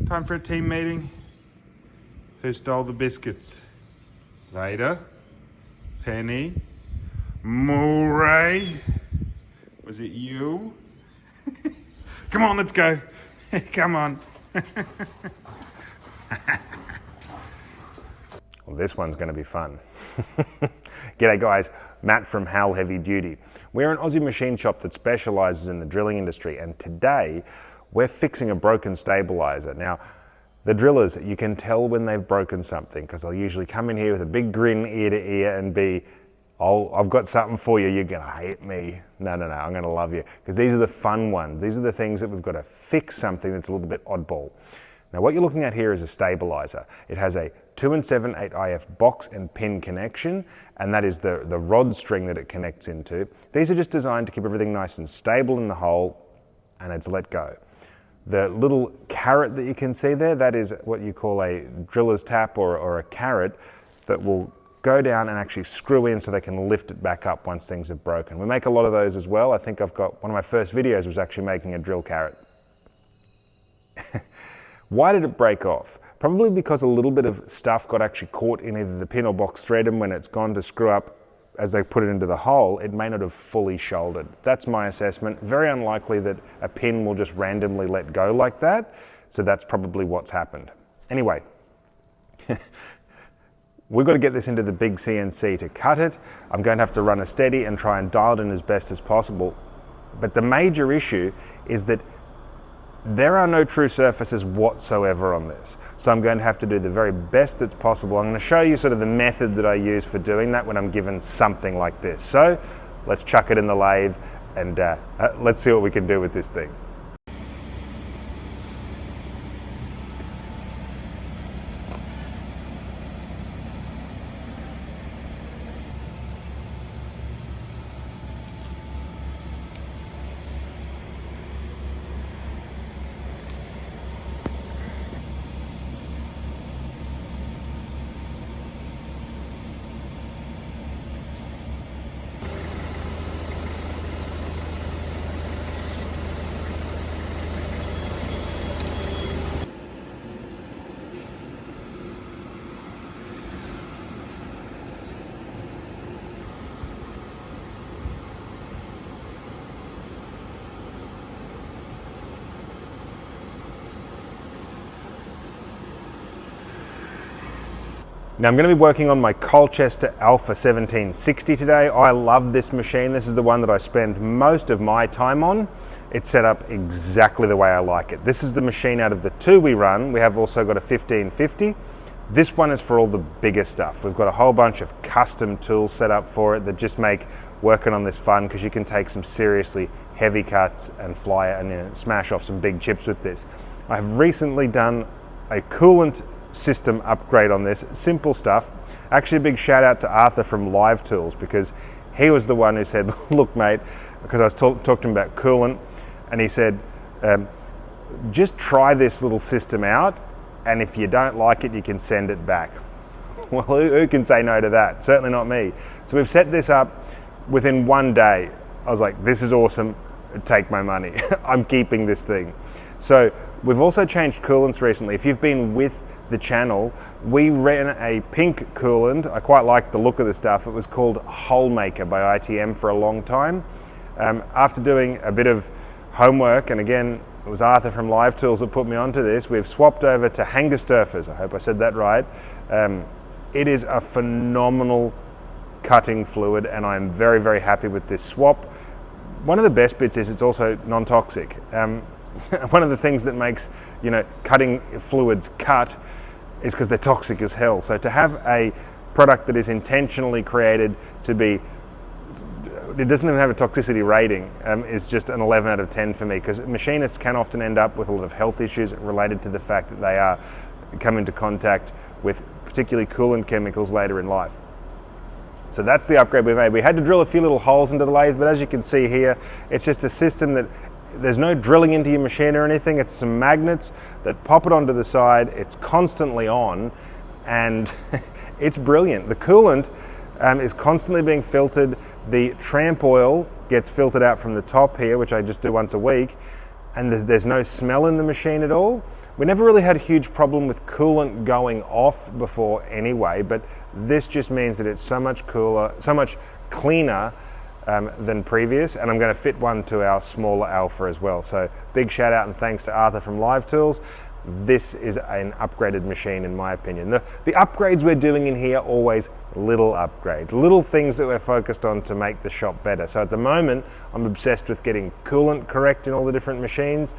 Time for a team meeting. Who stole the biscuits? Vader? Penny? Murray? Was it you? Come on, let's go. Come on. Well, this one's going to be fun. G'day guys, Matt from Hal Heavy Duty. We're an Aussie machine shop that specialises in the drilling industry, and today we're fixing a broken stabiliser. Now, the drillers, you can tell when they've broken something because they'll usually come in here with a big grin ear to ear and be, oh, I've got something for you, you're gonna hate me. No, I'm gonna love you. Because these are the fun ones. These are the things that we've got to fix something that's a little bit oddball. Now what you're looking at here is a stabiliser. It has a 2 and 7/8 IF box and pin connection, and that is the rod string that it connects into. These are just designed to keep everything nice and stable in the hole, and it's let go. The little carrot that you can see there, that is what you call a driller's tap or a carrot that will go down and actually screw in so they can lift it back up once things have broken. We make a lot of those as well. I think I've got, one of my first videos was actually making a drill carrot. Why did it break off? Probably because a little bit of stuff got actually caught in either the pin or box thread, and when it's gone to screw up as they put it into the hole, it may not have fully shouldered. That's my assessment. Very unlikely that a pin will just randomly let go like that, so that's probably what's happened. Anyway, we've got to get this into the big CNC to cut it. I'm going to have to run a steady and try and dial it in as best as possible. But the major issue is that there are no true surfaces whatsoever on this. So I'm going to have to do the very best that's possible. I'm going to show you sort of the method that I use for doing that when I'm given something like this. So let's chuck it in the lathe and let's see what we can do with this thing. Now I'm going to be working on my Colchester Alpha 1760 today. I love this machine. This is the one that I spend most of my time on. It's set up exactly the way I like it. This is the machine out of the two we run. We have also got a 1550. This one is for all the bigger stuff. We've got a whole bunch of custom tools set up for it that just make working on this fun, because you can take some seriously heavy cuts and fly it and smash off some big chips with this. I've recently done a coolant system upgrade on this, simple stuff. Actually a big shout out to Arthur from Live Tools, because he was the one who said, look mate, because I was talking to him about coolant, and he said, just try this little system out, and if you don't like it, you can send it back. Well, who can say no to that? Certainly not me. So we've set this up within one day. I was like, this is awesome, take my money. I'm keeping this thing. So we've also changed coolants recently. If you've been with the channel, we ran a pink coolant. I quite liked the look of the stuff. It was called Hole Maker by ITM for a long time. After doing a bit of homework, and again, it was Arthur from Live Tools that put me onto this, we've swapped over to Hangerstofers. I hope I said that right. It is a phenomenal cutting fluid, and I'm very, very happy with this swap. One of the best bits is it's also non-toxic. One of the things that makes, cutting fluids cut is because they're toxic as hell. So to have a product that is intentionally created to be, it doesn't even have a toxicity rating, is just an 11 out of 10 for me, because machinists can often end up with a lot of health issues related to the fact that they come into contact with particularly coolant chemicals later in life. So that's the upgrade we made. We had to drill a few little holes into the lathe, but as you can see here, it's just a system that there's no drilling into your machine or anything. It's some magnets that pop it onto the side. It's constantly on, and it's brilliant. The coolant is constantly being filtered. The tramp oil gets filtered out from the top here, which I just do once a week, and there's no smell in the machine at all. We never really had a huge problem with coolant going off before anyway, but this just means that it's so much cooler, so much cleaner than previous, and I'm going to fit one to our smaller Alpha as well. So big shout out and thanks to Arthur from Live Tools. This is an upgraded machine in my opinion. The upgrades we're doing in here, always little upgrades, little things that we're focused on to make the shop better. So at the moment, I'm obsessed with getting coolant correct in all the different machines.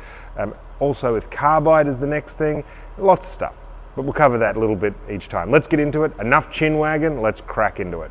Also with carbide is the next thing, lots of stuff. But we'll cover that a little bit each time. Let's get into it. Enough chin wagon, let's crack into it.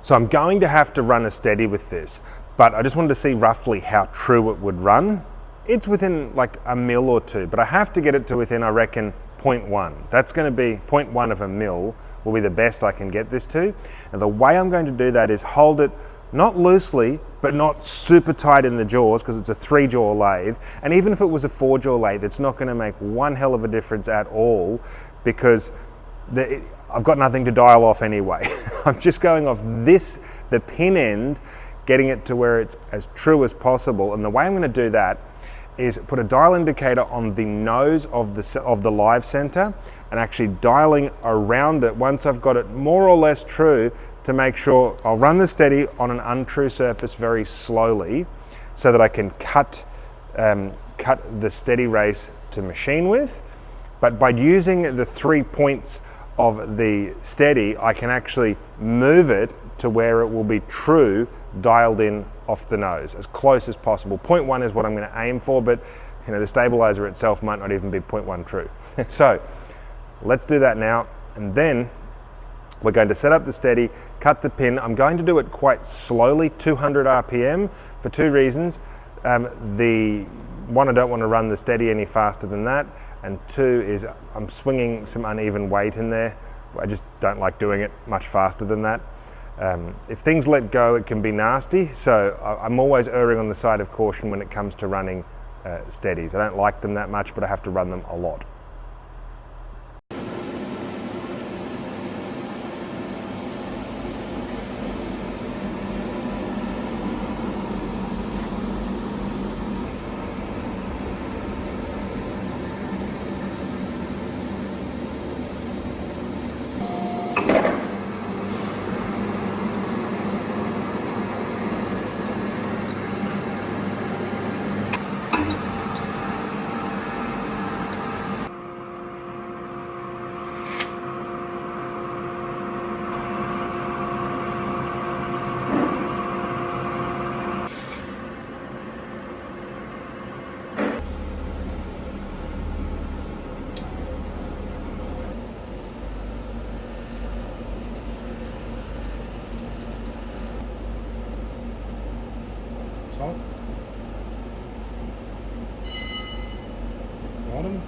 So I'm going to have to run a steady with this, but I just wanted to see roughly how true it would run. It's within like a mil or two, but I have to get it to within, I reckon, 0.1. That's going to be 0.1 of a mil will be the best I can get this to. And the way I'm going to do that is hold it not loosely, but not super tight in the jaws, because it's a 3-jaw lathe. And even if it was a 4-jaw lathe, it's not going to make one hell of a difference at all, because I've got nothing to dial off anyway. I'm just going off the pin end, getting it to where it's as true as possible. And the way I'm going to do that is put a dial indicator on the nose of the live center and actually dialing around it once I've got it more or less true, to make sure I'll run the steady on an untrue surface very slowly so that I can cut the steady race to machine with. But by using the 3 points of the steady, I can actually move it to where it will be true, dialed in off the nose, as close as possible. 0.1 is what I'm going to aim for, but you know, the stabilizer itself might not even be 0.1 true. So let's do that now, and then we're going to set up the steady, cut the pin. I'm going to do it quite slowly, 200 RPM, for two reasons. The one, I don't want to run the steady any faster than that, and two is I'm swinging some uneven weight in there. I just don't like doing it much faster than that. If things let go, it can be nasty, so I'm always erring on the side of caution when it comes to running steadies. I don't like them that much, but I have to run them a lot. Top, bottom,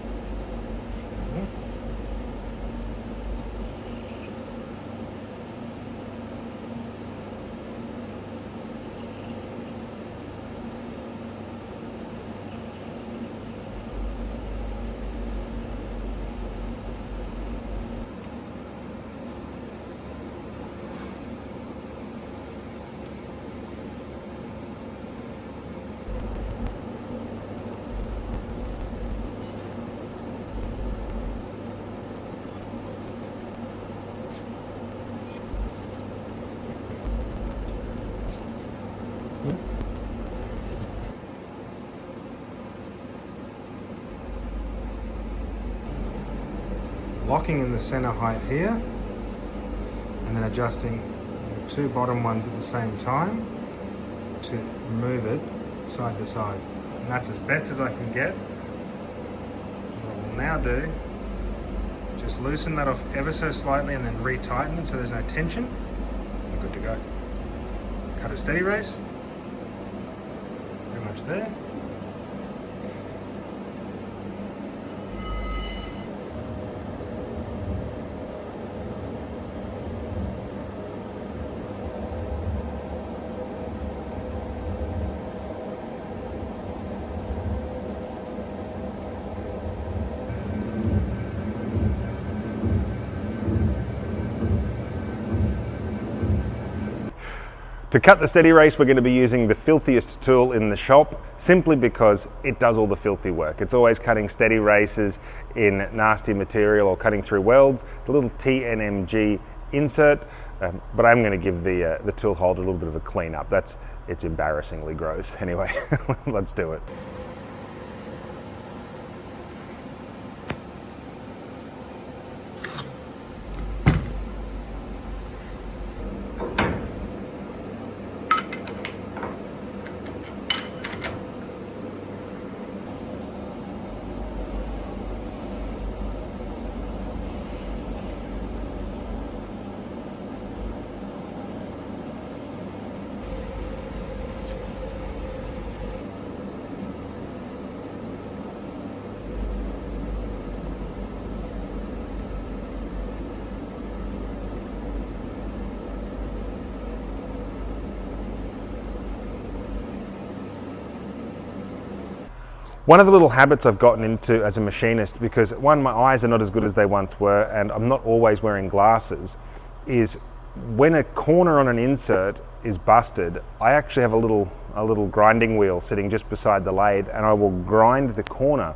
locking in the center height here, and then adjusting the two bottom ones at the same time to move it side to side. And that's as best as I can get. What I will now do, just loosen that off ever so slightly and then retighten it so there's no tension. We're good to go. Cut a steady race. Pretty much there. To cut the steady race, we're going to be using the filthiest tool in the shop, simply because it does all the filthy work. It's always cutting steady races in nasty material or cutting through welds. The little TNMG insert, but I'm going to give the tool holder a little bit of a clean up. It's embarrassingly gross. Anyway, let's do it. One of the little habits I've gotten into as a machinist, because one, my eyes are not as good as they once were, and I'm not always wearing glasses, is when a corner on an insert is busted, I actually have a little grinding wheel sitting just beside the lathe, and I will grind the corner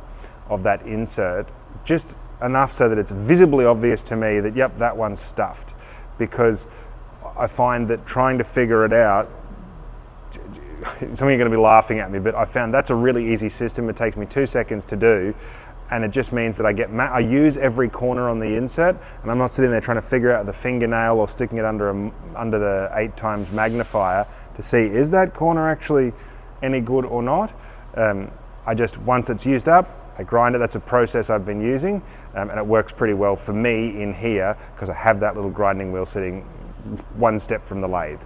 of that insert just enough so that it's visibly obvious to me that, yep, that one's stuffed. Because I find that trying to figure it out, some of you are going to be laughing at me, but I found that's a really easy system. It takes me 2 seconds to do, and it just means that I use every corner on the insert, and I'm not sitting there trying to figure out the fingernail or sticking it under the 8x magnifier to see, is that corner actually any good or not? Once it's used up, I grind it. That's a process I've been using, and it works pretty well for me in here because I have that little grinding wheel sitting one step from the lathe.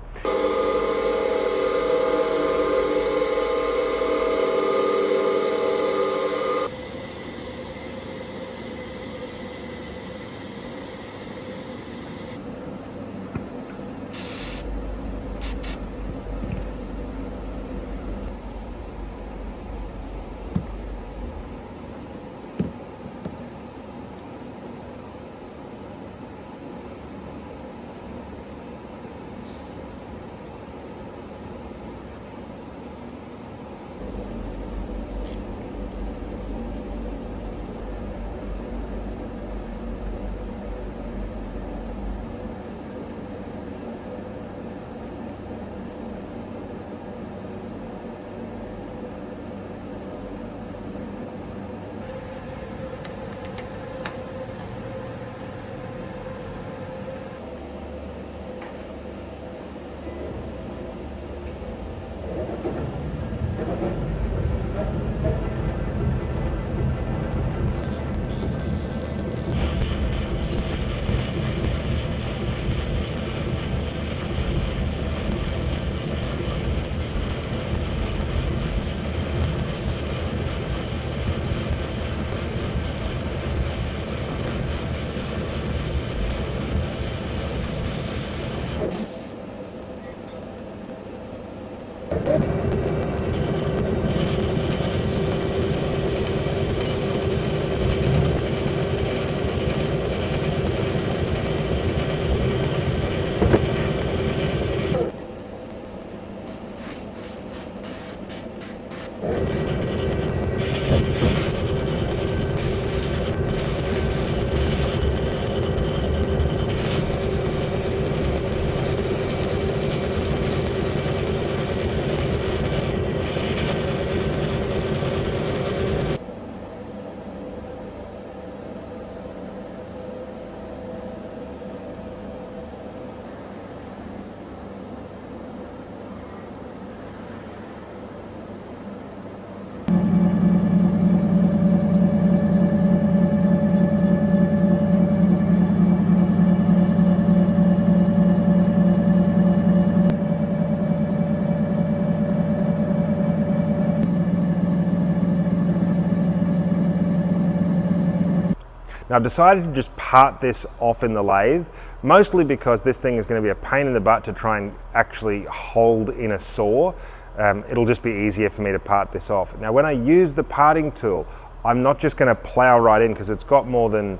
Now I've decided to just part this off in the lathe, mostly because this thing is going to be a pain in the butt to try and actually hold in a saw. It'll just be easier for me to part this off. Now when I use the parting tool, I'm not just going to plow right in because it's got more than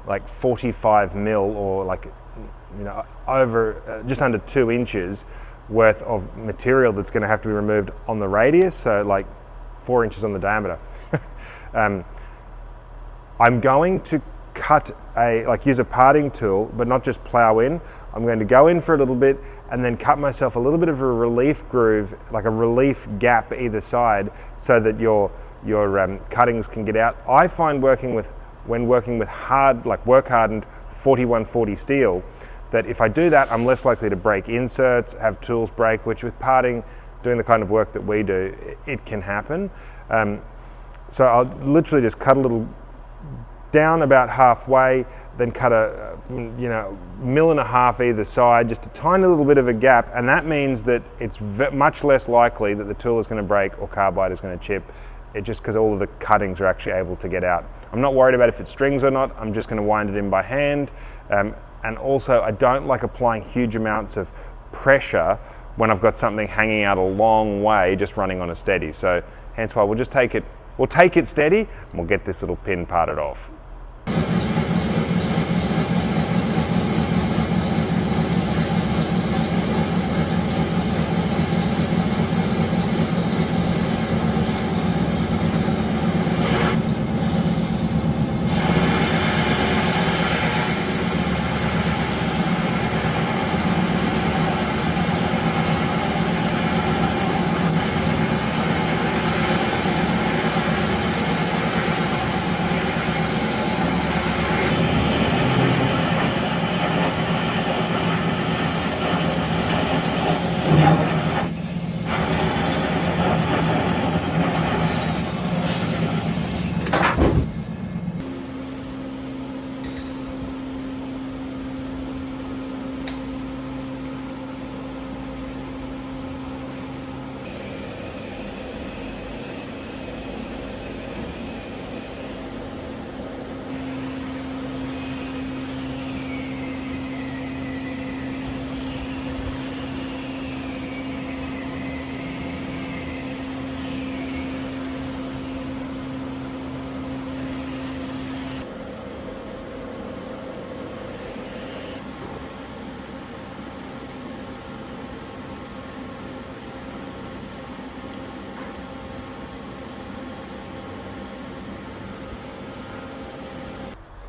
like 45 mil or like, you know, over just under 2 inches worth of material that's going to have to be removed on the radius, so like 4 inches on the diameter. I'm going to use a parting tool, but not just plow in. I'm going to go in for a little bit and then cut myself a little bit of a relief groove, like a relief gap either side, so that your cuttings can get out. I find when working with hard, like work hardened 4140 steel, that if I do that, I'm less likely to break inserts, have tools break, which with parting, doing the kind of work that we do, it can happen. So I'll literally just cut a little down about halfway, then cut a 1.5 mil either side, just a tiny little bit of a gap, and that means that it's much less likely that the tool is going to break or carbide is going to chip. It just because all of the cuttings are actually able to get out. I'm not worried about if it strings or not. I'm just going to wind it in by hand. And also, I don't like applying huge amounts of pressure when I've got something hanging out a long way, just running on a steady. So hence why we'll just take it steady, and we'll get this little pin parted off.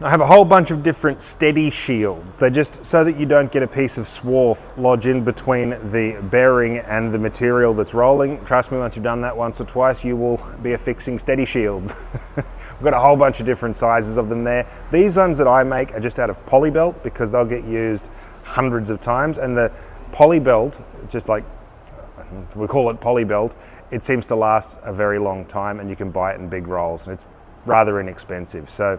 I have a whole bunch of different steady shields. They're just so that you don't get a piece of swarf lodge in between the bearing and the material that's rolling. Trust me, once you've done that once or twice, you will be affixing steady shields. We've got a whole bunch of different sizes of them there. These ones that I make are just out of polybelt because they'll get used hundreds of times. And the polybelt, just like we call it polybelt, it seems to last a very long time and you can buy it in big rolls and it's rather inexpensive. So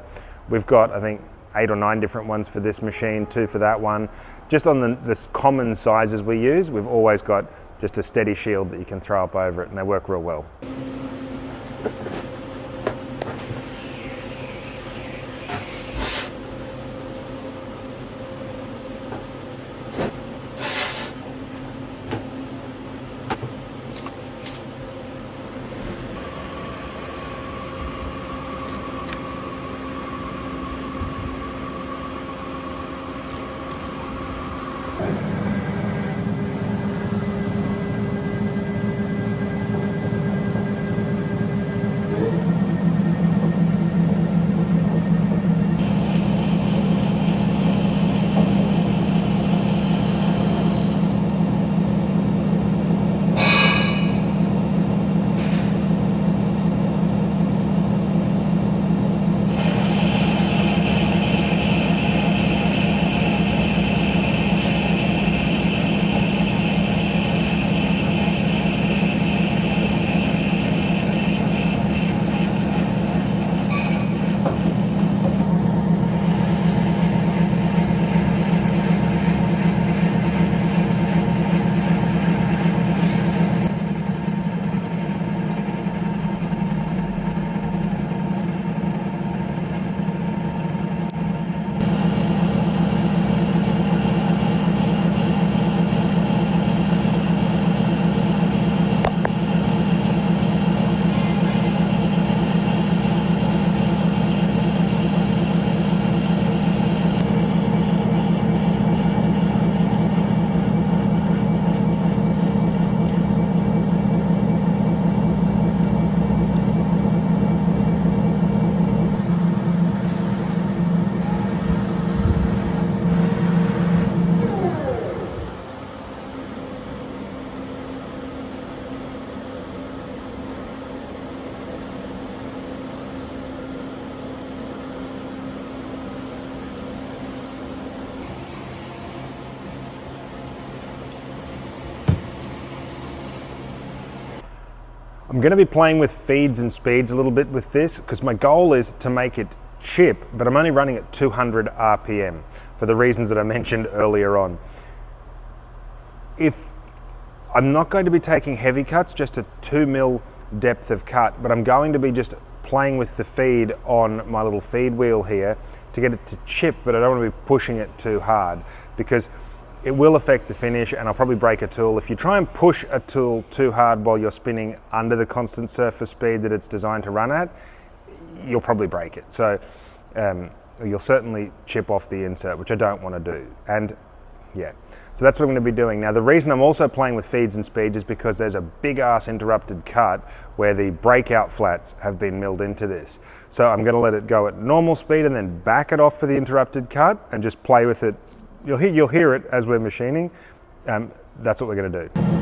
we've got, I think, 8 or 9 different ones for this machine, 2 for that one. Just on the common sizes we use, we've always got just a steady shield that you can throw up over it and they work real well. I'm going to be playing with feeds and speeds a little bit with this because my goal is to make it chip, but I'm only running at 200 RPM for the reasons that I mentioned earlier on. If I'm not going to be taking heavy cuts, just a 2 mil depth of cut, but I'm going to be just playing with the feed on my little feed wheel here to get it to chip, but I don't want to be pushing it too hard because it will affect the finish and I'll probably break a tool. If you try and push a tool too hard while you're spinning under the constant surface speed that it's designed to run at, you'll probably break it. So you'll certainly chip off the insert, which I don't want to do. And yeah, so that's what I'm going to be doing. Now the reason I'm also playing with feeds and speeds is because there's a big ass interrupted cut where the breakout flats have been milled into this. So I'm going to let it go at normal speed and then back it off for the interrupted cut and just play with it. You'll hear it as we're machining. That's what we're going to do.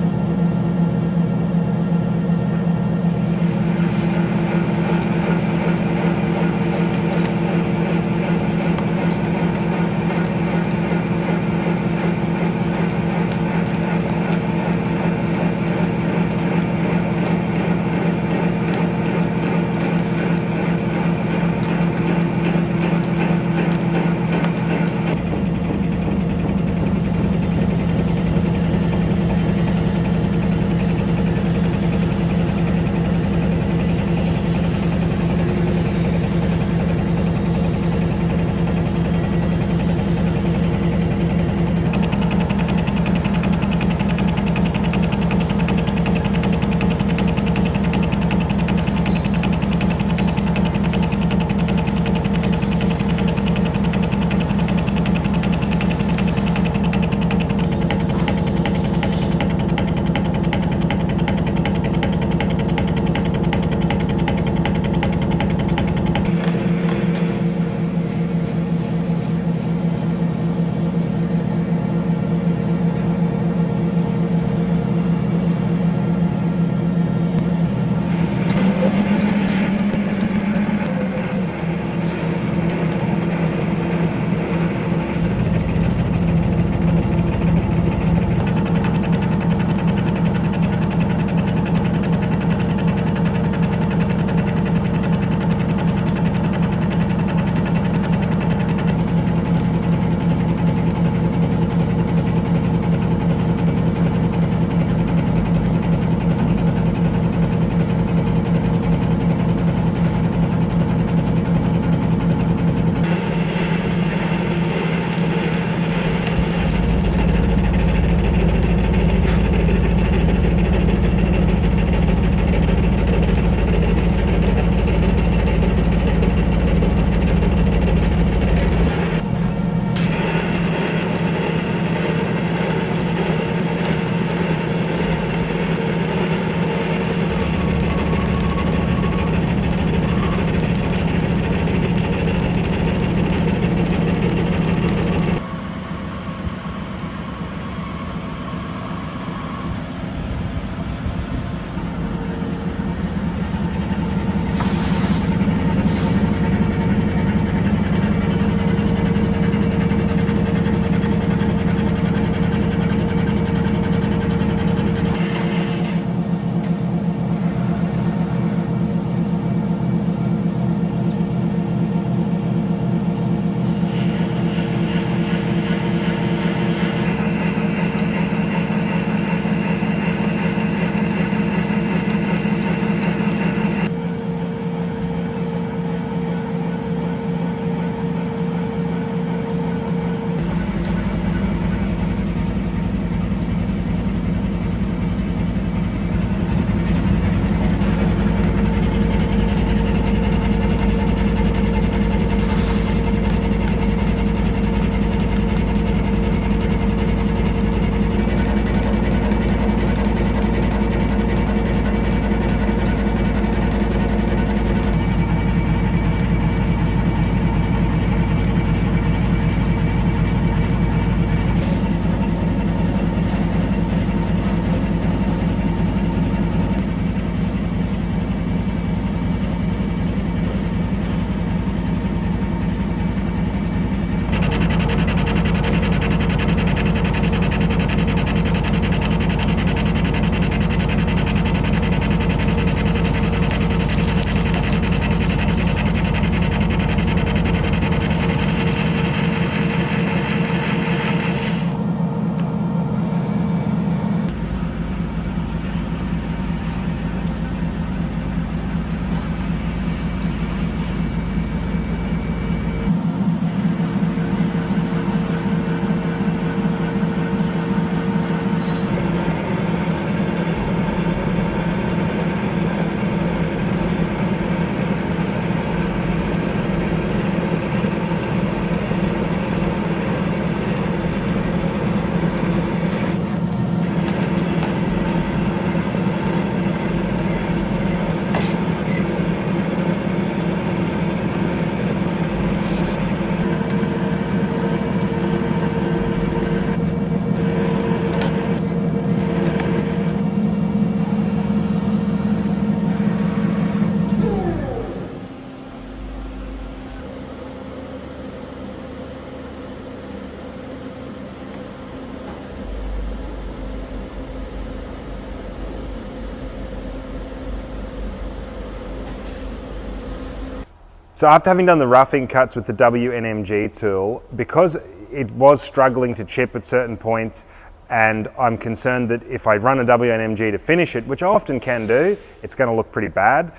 So after having done the roughing cuts with the WNMG tool, because it was struggling to chip at certain points, and I'm concerned that if I run a WNMG to finish it, which I often can do, it's going to look pretty bad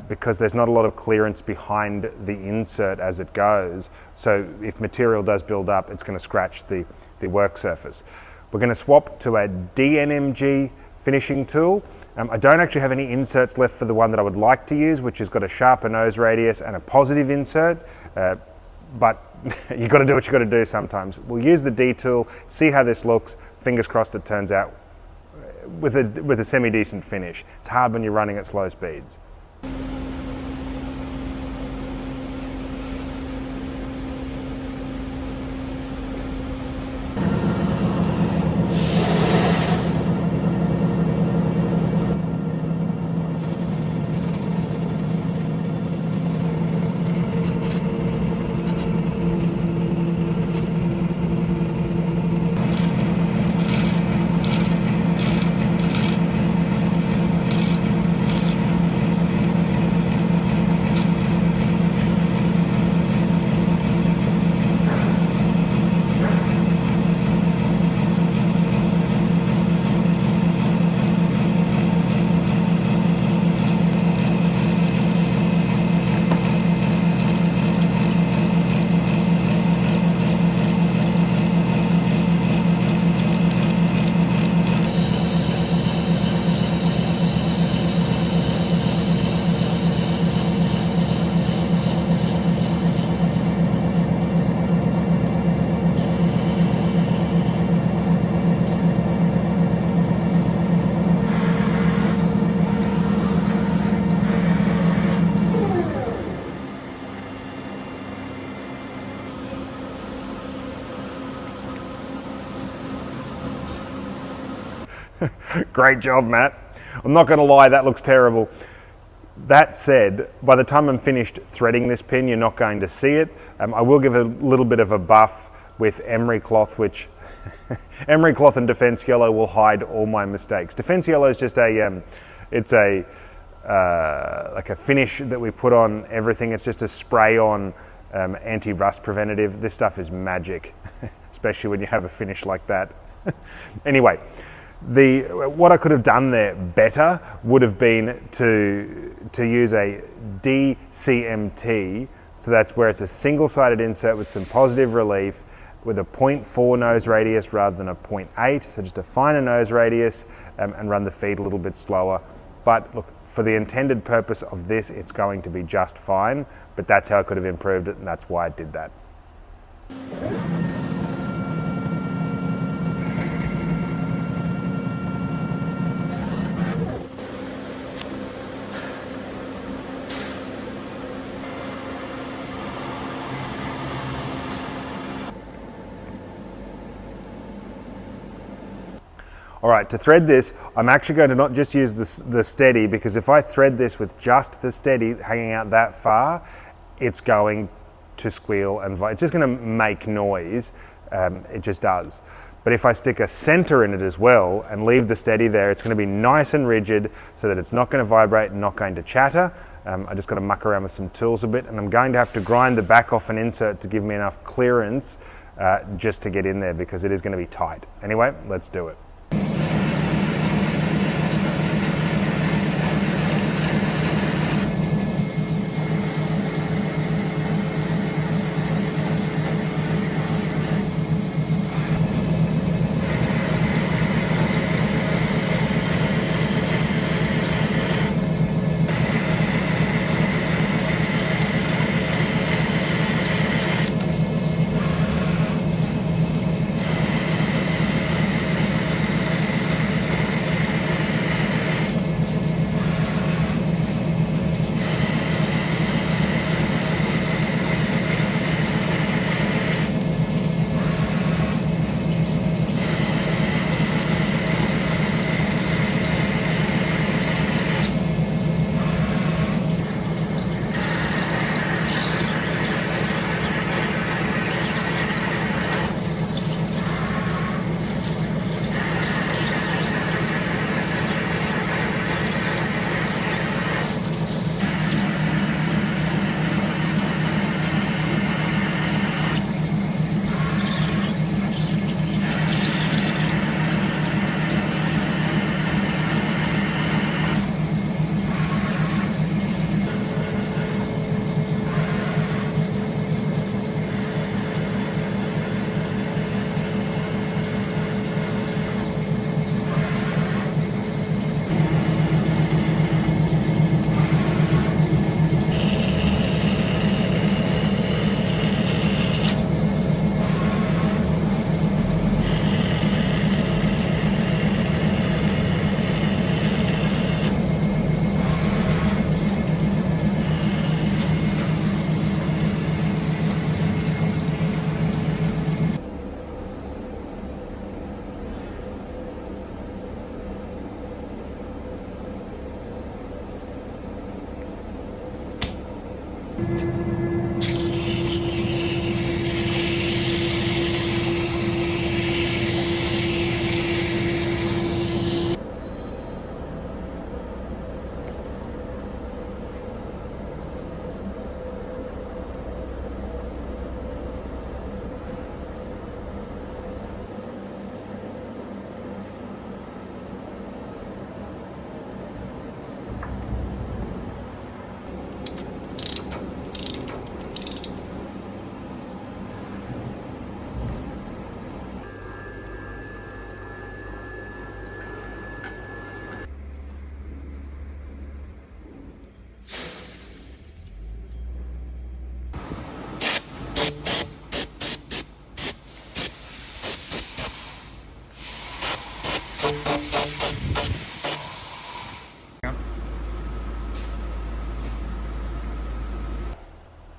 because there's not a lot of clearance behind the insert as it goes. So if material does build up, it's going to scratch the work surface. We're going to swap to a DNMG finishing tool. I don't actually have any inserts left for the one that I would like to use, which has got a sharper nose radius and a positive insert, but you've got to do what you've got to do sometimes. We'll use the D tool, see how this looks. Fingers crossed it turns out with a semi-decent finish. It's hard when you're running at slow speeds. Great job, Matt. I'm not going to lie, that looks terrible. That said, by the time I'm finished threading this pin, you're not going to see it. I will give a little bit of a buff with emery cloth, which emery cloth and defense yellow will hide all my mistakes. Defense yellow is just it's like a finish that we put on everything. It's just a spray on anti-rust preventative. This stuff is magic, especially when you have a finish like that. Anyway, what I could have done there better would have been to use a DCMT, so that's where it's a single-sided insert with some positive relief with a 0.4 nose radius rather than a 0.8, so just a finer nose radius and run the feed a little bit slower. But look, for the intended purpose of this, it's going to be just fine, but that's how I could have improved it, and that's why I did that. All right, to thread this, I'm actually going to not just use the steady, because if I thread this with just the steady hanging out that far, it's going to squeal and it's just going to make noise. It just does. But if I stick a center in it as well and leave the steady there, it's going to be nice and rigid so that it's not going to vibrate and not going to chatter. I just got to muck around with some tools a bit, and I'm going to have to grind the back off an insert to give me enough clearance just to get in there, because it is going to be tight. Anyway, let's do it.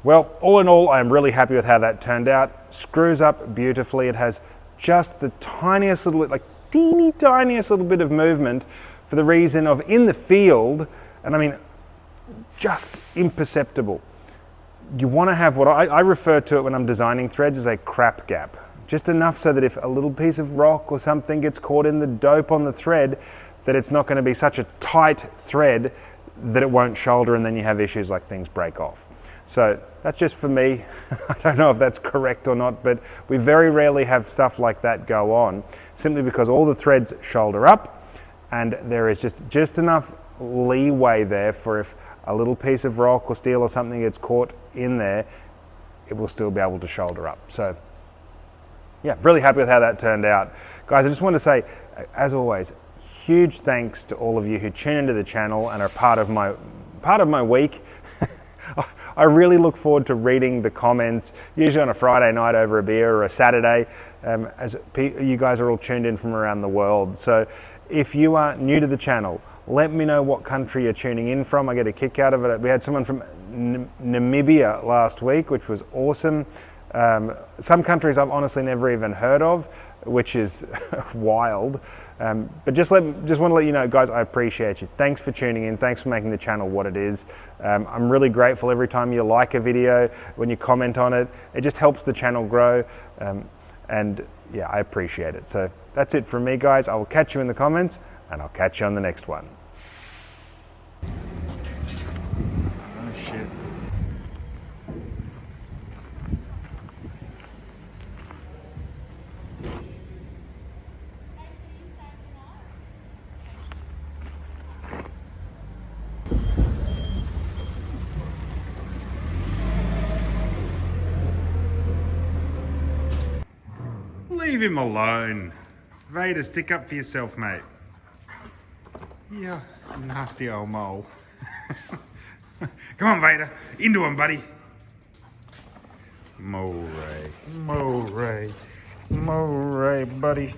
Well, all in all, I'm really happy with how that turned out. Screws up beautifully. It has just the tiniest little, like teeny tiniest little bit of movement for the reason of in the field, and I mean, just imperceptible. You want to have what I refer to it when I'm designing threads as a crap gap. Just enough so that if a little piece of rock or something gets caught in the dope on the thread, that it's not going to be such a tight thread that it won't shoulder and then you have issues like things break off. So that's just for me. I don't know if that's correct or not, but we very rarely have stuff like that go on, simply because all the threads shoulder up and there is just enough leeway there for if a little piece of rock or steel or something gets caught in there, it will still be able to shoulder up. So yeah, really happy with how that turned out. Guys, I just want to say, as always, huge thanks to all of you who tune into the channel and are part of my week. I really look forward to reading the comments, usually on a Friday night over a beer or a Saturday, as you guys are all tuned in from around the world. So if you are new to the channel, let me know what country you're tuning in from. I get a kick out of it. We had someone from Namibia last week, which was awesome. Some countries I've honestly never even heard of, which is wild. But just want to let you know, guys, I appreciate you. Thanks for tuning in. Thanks for making the channel what it is. I'm really grateful every time you like a video, when you comment on it. It just helps the channel grow. And yeah, I appreciate it. So that's it from me, guys. I will catch you in the comments and I'll catch you on the next one. Oh shit. Leave him alone. Vader, stick up for yourself, mate. Yeah, nasty old mole. Come on, Vader. Into him, buddy. Moray, buddy. Moray, buddy.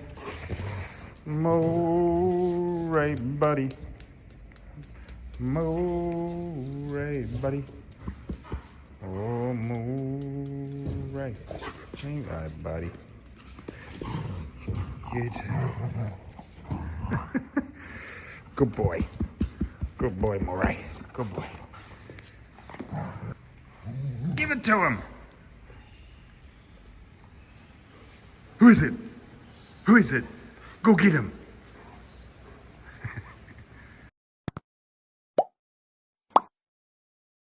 Buddy. Oh, Moray. All right, buddy. Good. Good boy. Good boy, Moray. Good boy. Give it to him. Who is it? Who is it? Go get him.